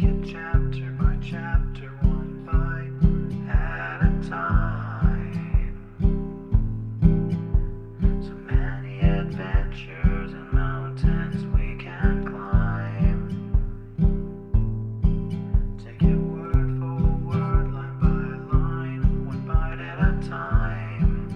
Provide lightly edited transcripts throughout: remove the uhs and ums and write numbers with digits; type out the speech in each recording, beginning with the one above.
it chapter by chapter, one bite at a time. So many adventures and mountains we can climb. Take it word for word, line by line, one bite at a time.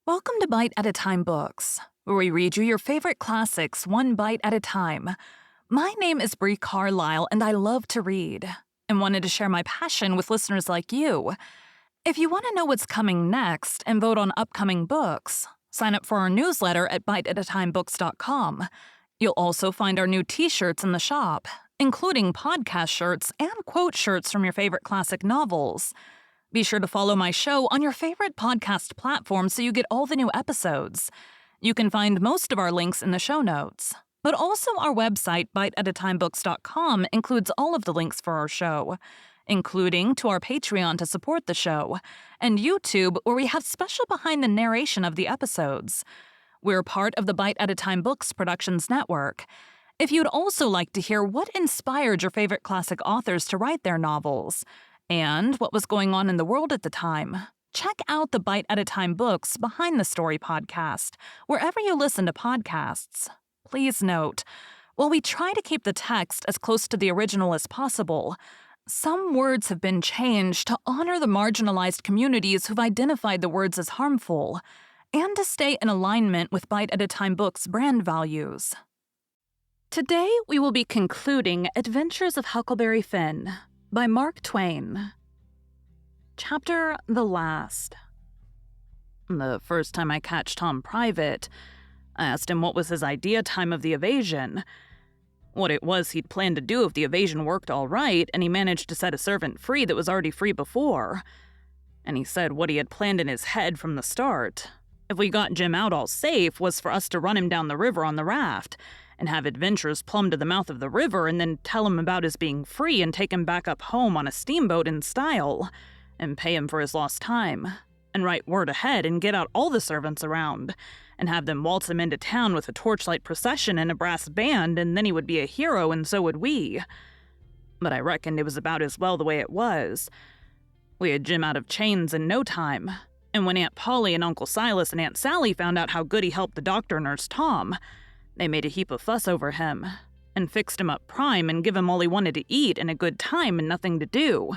Welcome to Bite at a Time Books, where we read you your favorite classics one bite at a time. My name is Bree Carlile, and I love to read, and wanted to share my passion with listeners like you. If you want to know what's coming next and vote on upcoming books, sign up for our newsletter at biteatatimebooks.com. You'll also find our new t-shirts in the shop, including podcast shirts and quote shirts from your favorite classic novels. Be sure to follow my show on your favorite podcast platform so you get all the new episodes. You can find most of our links in the show notes. But also our website, biteatatimebooks.com, includes all of the links for our show, including to our Patreon to support the show, and YouTube, where we have special behind the narration of the episodes. We're part of the Bite at a Time Books Productions Network. If you'd also like to hear what inspired your favorite classic authors to write their novels, and what was going on in the world at the time, check out the Bite at a Time Books Behind the Story podcast, wherever you listen to podcasts. Please note, while we try to keep the text as close to the original as possible, some words have been changed to honor the marginalized communities who've identified the words as harmful, and to stay in alignment with Bite at a Time Books' brand values. Today, we will be concluding Adventures of Huckleberry Finn by Mark Twain. Chapter The Last. The first time I catch Tom private, I asked him what was his idea time of the evasion. What it was he'd planned to do if the evasion worked all right and he managed to set a servant free that was already free before. And he said what he had planned in his head from the start. If we got Jim out all safe, was for us to run him down the river on the raft, and have adventurers plumb to the mouth of the river and then tell him about his being free and take him back up home on a steamboat in style, and pay him for his lost time, and write word ahead and get out all the servants around, and have them waltz him into town with a torchlight procession and a brass band, and then he would be a hero and so would we. But I reckoned it was about as well the way it was. We had Jim out of chains in no time, and when Aunt Polly and Uncle Silas and Aunt Sally found out how good he helped the doctor nurse Tom, they made a heap of fuss over him, and fixed him up prime and give him all he wanted to eat and a good time and nothing to do.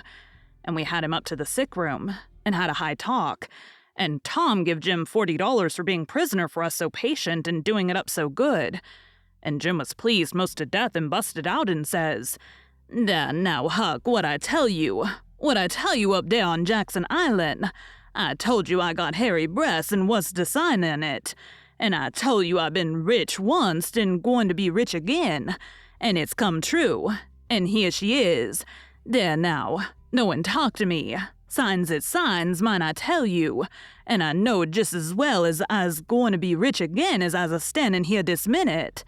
And we had him up to the sick room, and had a high talk, and Tom give Jim $40 for being prisoner for us so patient and doing it up so good. And Jim was pleased most to death and busted out and says, Now, Huck, what I tell you up there on Jackson Island? I told you I got hairy breasts and was designing it. And I told you I've been rich once and going to be rich again. And it's come true. And here she is. There now. No one talk to me. Signs is signs, mind I tell you. And I know just as well as I's going to be rich again as I's a-standing here this minute.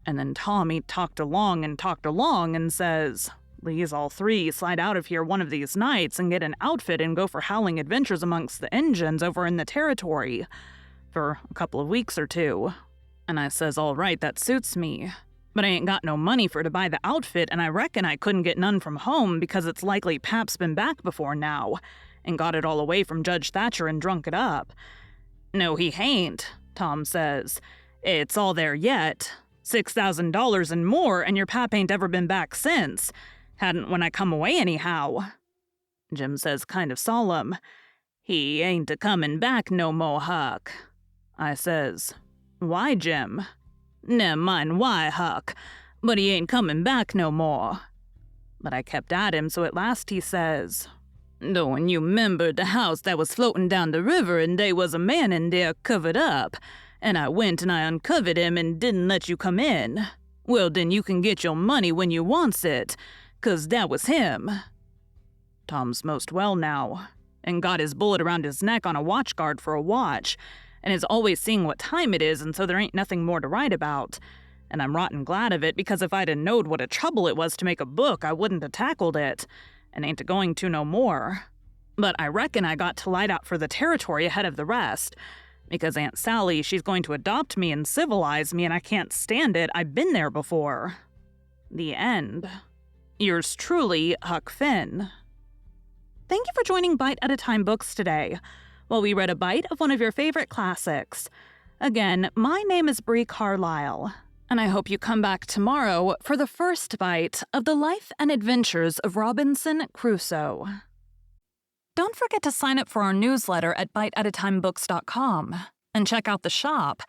And then Tommy talked along and says, Please all three slide out of here one of these nights and get an outfit and go for howling adventures amongst the Injuns over in the territory. For a couple of weeks or two. And I says, all right, that suits me. But I ain't got no money for to buy the outfit, and I reckon I couldn't get none from home because it's likely Pap's been back before now, and got it all away from Judge Thatcher and drunk it up. No, he hain't, Tom says. It's all there yet. $6,000 and more, and your Pap ain't ever been back since. Hadn't when I come away anyhow. Jim says kind of solemn, He ain't a-comin' back no more, Huck. I says, Why, Jim? Never mind why, Huck, but he ain't comin' back no more. But I kept at him, so at last he says, Don't you 'member the house that was floatin' down the river and they was a man in there covered up, and I went and I uncovered him and didn't let you come in? Well, then you can get your money when you wants it, 'cause that was him. Tom's most well now, and got his bullet around his neck on a watch guard for a watch, and is always seeing what time it is, and so there ain't nothing more to write about. And I'm rotten glad of it, because if I'd 'a' knowed what a trouble it was to make a book, I wouldn't 'a' tackled it, and ain't a-going to no more. But I reckon I got to light out for the territory ahead of the rest, because Aunt Sally, she's going to adopt me and civilize me, and I can't stand it. I've been there before. The end. Yours truly, Huck Finn. Thank you for joining Bite at a Time Books today, while we read a bite of one of your favorite classics. Again, my name is Bree Carlile, and I hope you come back tomorrow for the first bite of the life and adventures of Robinson Crusoe. Don't forget to sign up for our newsletter at biteatatimebooks.com and check out the shop.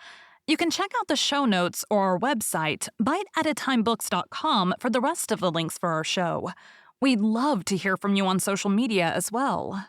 You can check out the show notes or our website, biteatatimebooks.com, for the rest of the links for our show. We'd love to hear from you on social media as well.